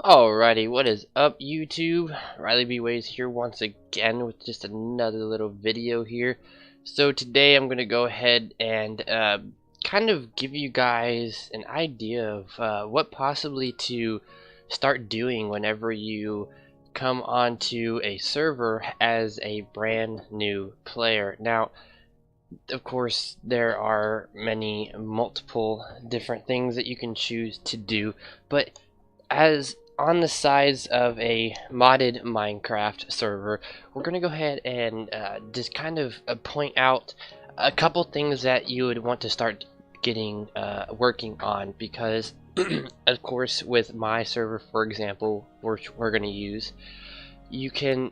Alrighty, what is up YouTube? Riley B. Ways here once again with just another little video here. So today I'm going to go ahead and kind of give you guys an idea of what possibly to start doing whenever you come onto a server as a brand new player. Now, of course, there are multiple different things that you can choose to do, but as on the size of a modded Minecraft server, we're going to go ahead and just kind of point out a couple things that you would want to start getting working on, because of course with my server, for example, which we're going to use, you can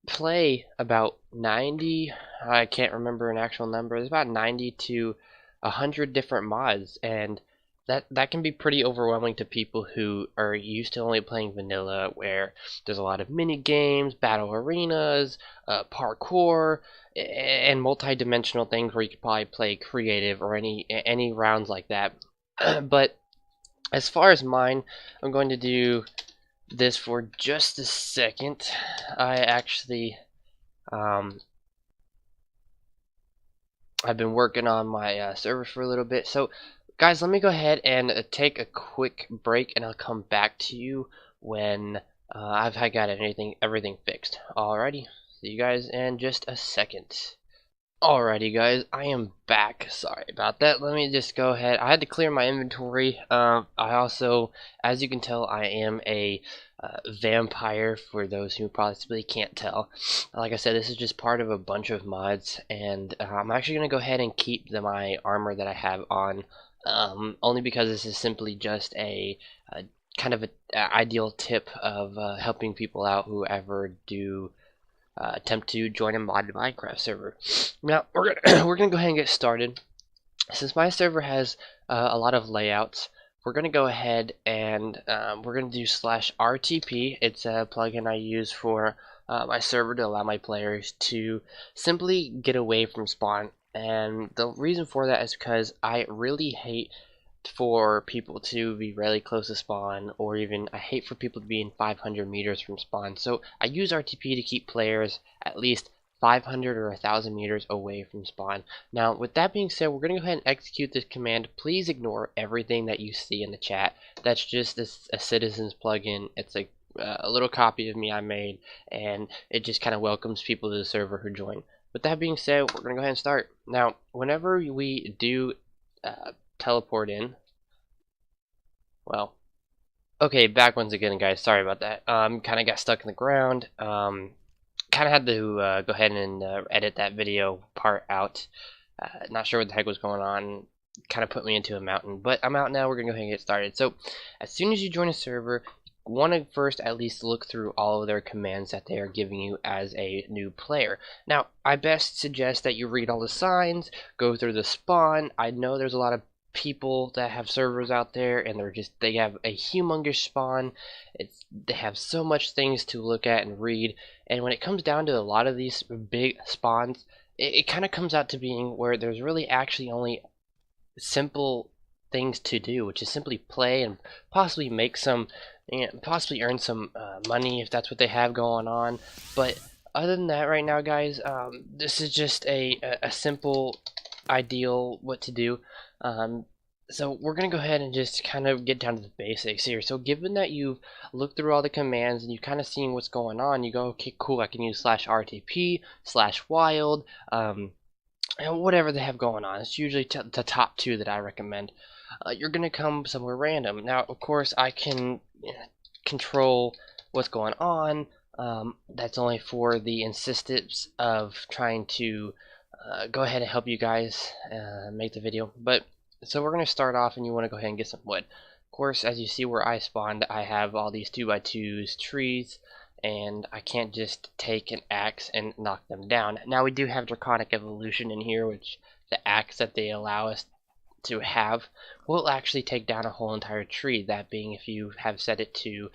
play about 90, I can't remember an actual number, there's about 90 to 100 different mods, and that can be pretty overwhelming to people who are used to only playing vanilla, where there's a lot of mini games, battle arenas, parkour, and multi-dimensional things where you could probably play creative or any rounds like that. But as far as mine, I'm going to do this for just a second. I actually I've been working on my server for a little bit, so guys, let me go ahead and take a quick break, and I'll come back to you when I've got everything fixed. Alrighty, see you guys in just a second. Alrighty guys, I am back. Sorry about that. Let me just go ahead. I had to clear my inventory. I also, as you can tell, I am a vampire, for those who possibly can't tell. Like I said, this is just part of a bunch of mods, and I'm actually going to go ahead and keep my armor that I have on. Only because this is simply just a kind of an ideal tip of helping people out who ever do attempt to join a modded Minecraft server. Now we're gonna go ahead and get started. Since my server has a lot of layouts, we're gonna go ahead and we're gonna do /RTP. It's a plugin I use for my server to allow my players to simply get away from spawn. And the reason for that is because I really hate for people to be really close to spawn, or even I hate for people to be in 500 meters from spawn. So I use RTP to keep players at least 500 or 1,000 meters away from spawn. Now, with that being said, we're going to go ahead and execute this command. Please ignore everything that you see in the chat. That's just a Citizens plugin. It's a little copy of me I made, and it just kind of welcomes people to the server who join. With that being said, we're going to go ahead and start. Now, whenever we do teleport in, well, okay, back once again, guys, sorry about that. Kind of got stuck in the ground. Kind of had to go ahead and edit that video part out. Not sure what the heck was going on. Kind of put me into a mountain, but I'm out now. We're going to go ahead and get started. So, as soon as you join a server, want to first at least look through all of their commands that they are giving you as a new player. Now, I best suggest that you read all the signs, go through the spawn. I know there's a lot of people that have servers out there, and they have a humongous spawn. They have so much things to look at and read, and when it comes down to a lot of these big spawns, it kind of comes out to being where there's really actually only simple things to do, which is simply play and possibly make some, possibly earn some money if that's what they have going on. But other than that, right now, guys, this is just a simple ideal what to do. So we're gonna go ahead and just kind of get down to the basics here. So given that you've looked through all the commands and you've kind of seen what's going on, you go, okay, cool, I can use /RTP, /wild, and whatever they have going on. It's usually the top two that I recommend. You're going to come somewhere random. Now, of course, I can control what's going on. That's only for the insistence of trying to go ahead and help you guys make the video. But so we're going to start off, and you want to go ahead and get some wood. Of course, as you see where I spawned, I have all these 2x2s trees, and I can't just take an axe and knock them down. Now, we do have Draconic Evolution in here, which the axe that they allow us to have will actually take down a whole entire tree, that being if you have set it to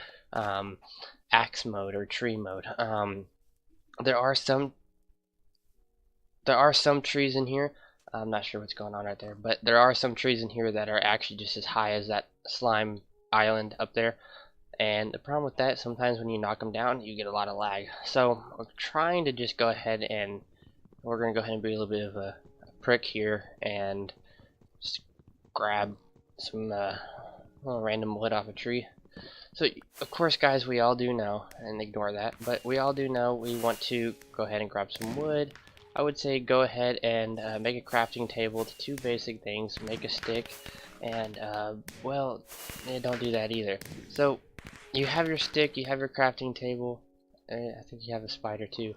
axe mode or tree mode. There are some trees in here I'm not sure what's going on right there, but there are some trees in here that are actually just as high as that slime island up there. And the problem with that, sometimes when you knock them down, you get a lot of lag. So I'm trying to just go ahead and we're going to go ahead and be a little bit of a prick here and just grab some little random wood off a tree. So of course, guys, we all do know, and ignore that, but we all do know we want to go ahead and grab some wood. I would say go ahead and make a crafting table to two basic things. Make a stick, and well, don't do that either. So you have your stick, you have your crafting table, and I think you have a spider too.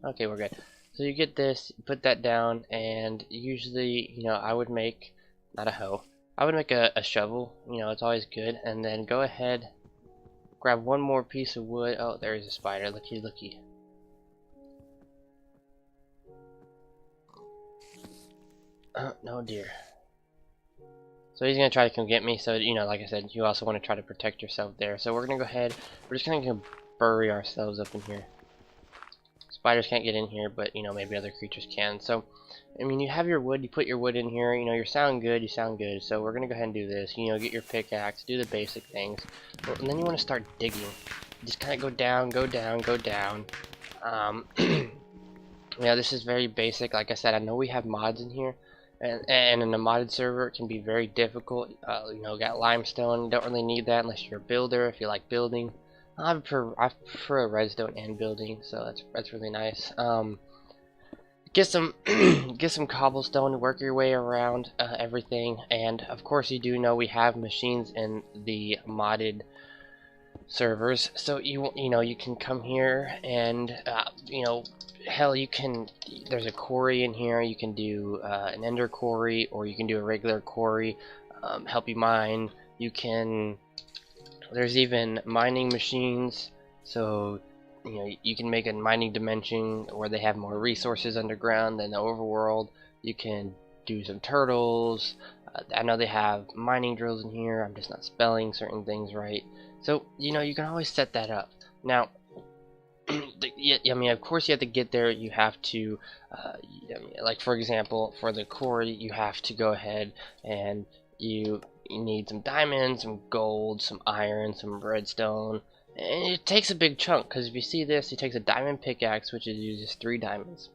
Okay, we're good. So you get this, put that down, and usually, I would make, not a hoe, I would make a shovel. It's always good. And then go ahead, grab one more piece of wood. Oh, there's a spider. Looky, looky. No dear. So he's gonna try to come get me. So like I said, you also want to try to protect yourself there. So we're gonna go ahead. We're just gonna bury ourselves up in here. Spiders can't get in here, but maybe other creatures can. So I mean, you have your wood, you put your wood in here, you sound good, so we're gonna go ahead and do this. Get your pickaxe, do the basic things, and then you want to start digging. Just kind of go down, go down, go down. Yeah, this is very basic. Like I said, I know we have mods in here, and in a modded server it can be very difficult. Got limestone, you don't really need that unless you're a builder, if you like building. I prefer redstone and building, so that's really nice. Get some get some cobblestone to work your way around everything, and of course you do know we have machines in the modded servers, so you can come here and hell, there's a quarry in here. You can do an ender quarry, or you can do a regular quarry, help you mine. There's even mining machines, so you can make a mining dimension where they have more resources underground than the overworld. You can do some turtles. I know they have mining drills in here. I'm just not spelling certain things right. So you can always set that up. Now, I mean, of course you have to get there. You have to, like for example, for the quarry, you have to go ahead and you need some diamonds, some gold, some iron, some redstone. And it takes a big chunk, because if you see this, it takes a diamond pickaxe, which uses 3 diamonds.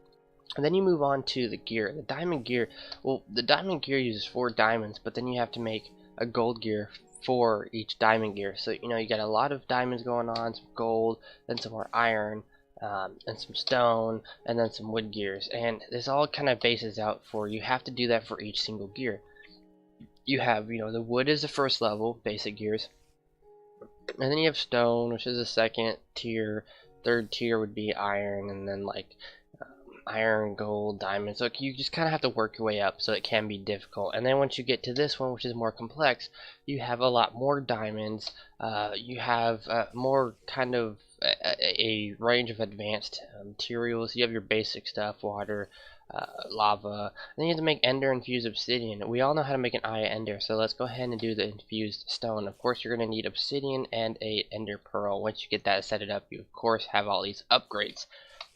And then you move on to the gear. The diamond gear, well, the diamond gear uses 4 diamonds, but then you have to make a gold gear for each diamond gear. So, you got a lot of diamonds going on, some gold, then some more iron, and some stone, and then some wood gears. And this all kind of bases out for, you have to do that for each single gear. You have, the wood is the first level, basic gears. And then you have stone, which is the second tier. Third tier would be iron, and then like iron, gold, diamond. So you just kind of have to work your way up, so it can be difficult. And then once you get to this one, which is more complex, you have a lot more diamonds. You have more kind of a range of advanced materials. You have your basic stuff, water, lava. Then you have to make ender infused obsidian. We all know how to make an eye ender, so let's go ahead and do the infused stone. Of course, you're going to need obsidian and a ender pearl. Once you get that set it up, you of course have all these upgrades.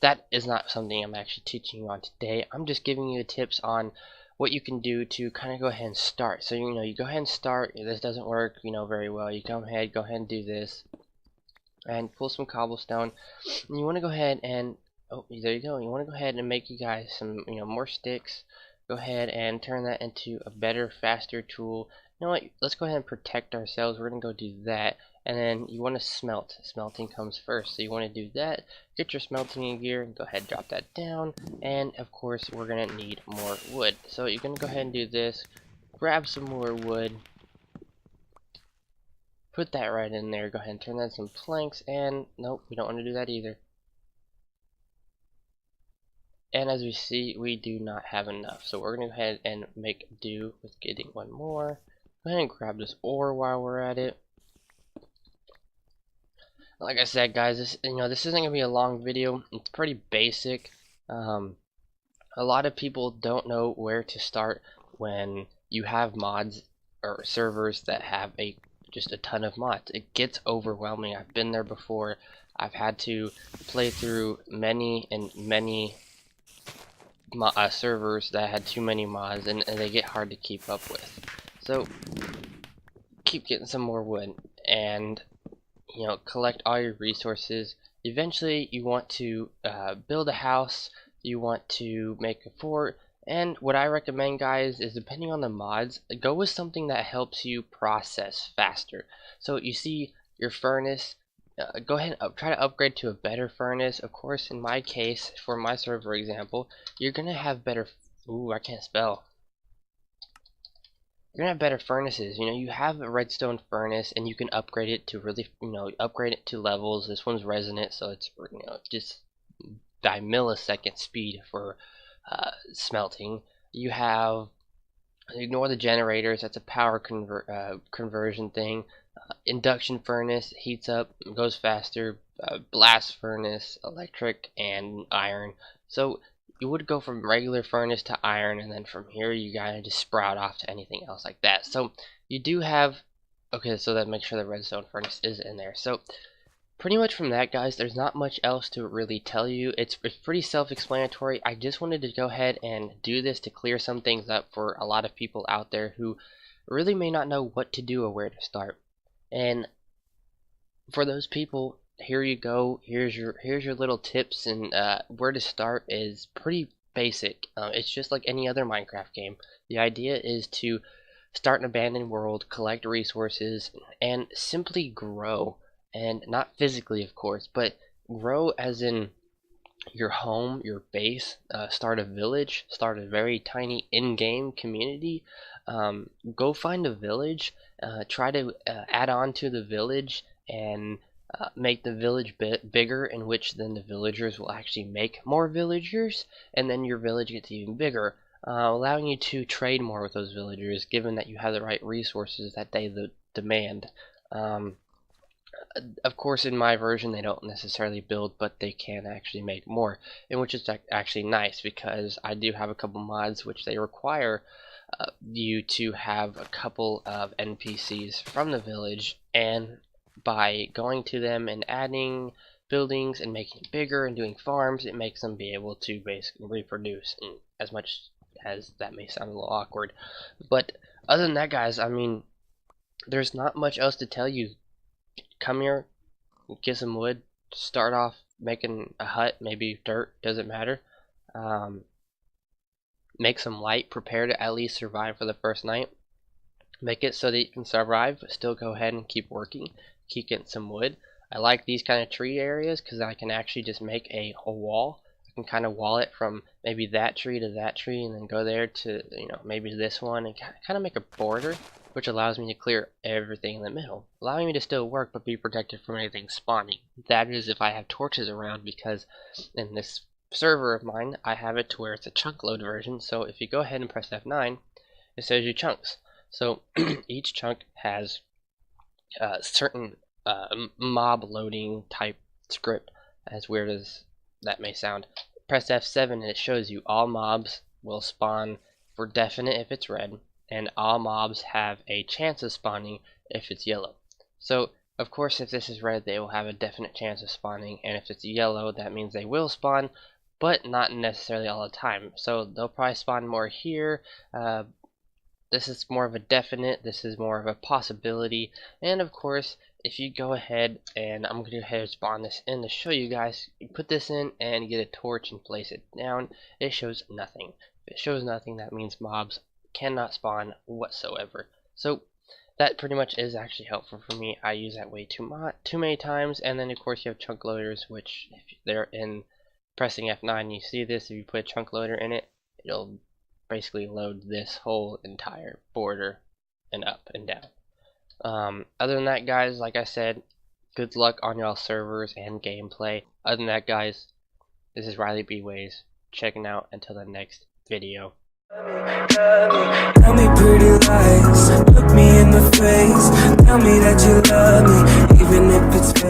That is not something I'm actually teaching you on today. I'm just giving you the tips on what you can do to kind of go ahead and start. So you go ahead and start. If this doesn't work very well, you go ahead and do this and pull some cobblestone, and you want to go ahead and there you go. You want to go ahead and make you guys some more sticks. Go ahead and turn that into a better, faster tool. You know what, let's go ahead and protect ourselves. We're gonna go do that, and then you want to smelt. Smelting comes first, so you want to do that. Get your smelting in gear and go ahead and drop that down, and of course we're gonna need more wood, so you're gonna go ahead and do this. Grab some more wood, put that right in there. Go ahead and turn that into some planks, and nope, we don't want to do that either. And as we see, we do not have enough, so we're going to go ahead and make do with getting one more. Go ahead and grab this ore while we're at it. Like I said, guys, this isn't going to be a long video. It's pretty basic. A lot of people don't know where to start when you have mods or servers that have just a ton of mods. It gets overwhelming. I've been there before. I've had to play through many and many servers that had too many mods, and they get hard to keep up with. So keep getting some more wood, and collect all your resources. Eventually you want to build a house, you want to make a fort, and what I recommend, guys, is depending on the mods, go with something that helps you process faster. So you see your furnace, go ahead and try to upgrade to a better furnace. Of course, in my case, for my server example, you're gonna have better I can't spell. You're gonna have better furnaces. You have a redstone furnace, and you can upgrade it to really, upgrade it to levels. This one's resonant, so it's just by millisecond speed for smelting. You have, ignore the generators, that's a power conversion thing. Induction furnace heats up, goes faster. Blast furnace, electric, and iron. So you would go from regular furnace to iron, and then from here you gotta just sprout off to anything else like that. So you do have, okay, so that makes sure the redstone furnace is in there. So pretty much from that, guys, there's not much else to really tell you. It's pretty self-explanatory. I just wanted to go ahead and do this to clear some things up for a lot of people out there who really may not know what to do or where to start. And for those people, here you go. Here's your little tips, and where to start is pretty basic. It's just like any other Minecraft game. The idea is to start an abandoned world, collect resources, and simply grow. And not physically, of course, but grow as in your home, your base. Start a village, start a very tiny in-game community. Go find a village, try to add on to the village, and make the village bigger, in which then the villagers will actually make more villagers, and then your village gets even bigger, allowing you to trade more with those villagers, given that you have the right resources that they demand. Of course, in my version, they don't necessarily build, but they can actually make more, and which is actually nice, because I do have a couple mods which they require you to have a couple of NPCs from the village, and by going to them and adding buildings and making it bigger and doing farms, it makes them be able to basically reproduce. And as much as that may sound a little awkward, but other than that, guys, I mean, there's not much else to tell you. Come here, get some wood, start off making a hut, maybe dirt, doesn't matter. Make some light, prepare to at least survive for the first night. Make it so that you can survive, but still go ahead and keep working, keep getting some wood. I like these kind of tree areas because I can actually just make a wall. I can kind of wall it from maybe that tree to that tree, and then go there to maybe this one, and kind of make a border, which allows me to clear everything in the middle, allowing me to still work but be protected from anything spawning. That is if I have torches around, because in this server of mine I have it to where it's a chunk load version. So if you go ahead and press F9, it shows you chunks. So each chunk has certain mob loading type script, as weird as that may sound. Press F7 and it shows you all mobs will spawn for definite if it's red, and all mobs have a chance of spawning if it's yellow. So of course, if this is red, they will have a definite chance of spawning, and if it's yellow, that means they will spawn, but not necessarily all the time. So they'll probably spawn more here. This is more of a definite, this is more of a possibility, and of course, if you go ahead, and I'm going to go ahead and spawn this in to show you guys, you put this in and get a torch and place it down, it shows nothing. If it shows nothing, that means mobs cannot spawn whatsoever. So that pretty much is actually helpful for me. I use that way too many times. And then of course you have chunk loaders, which if they're in pressing F9, you see this, if you put a chunk loader in it, it'll basically load this whole entire border and up and down. Other than that, guys, like I said, good luck on y'all servers and gameplay. Other than that, guys, this is Riley B. Ways checking out until the next video. Tell me pretty lies, look me in the face, tell me that you love me, even if it's fake.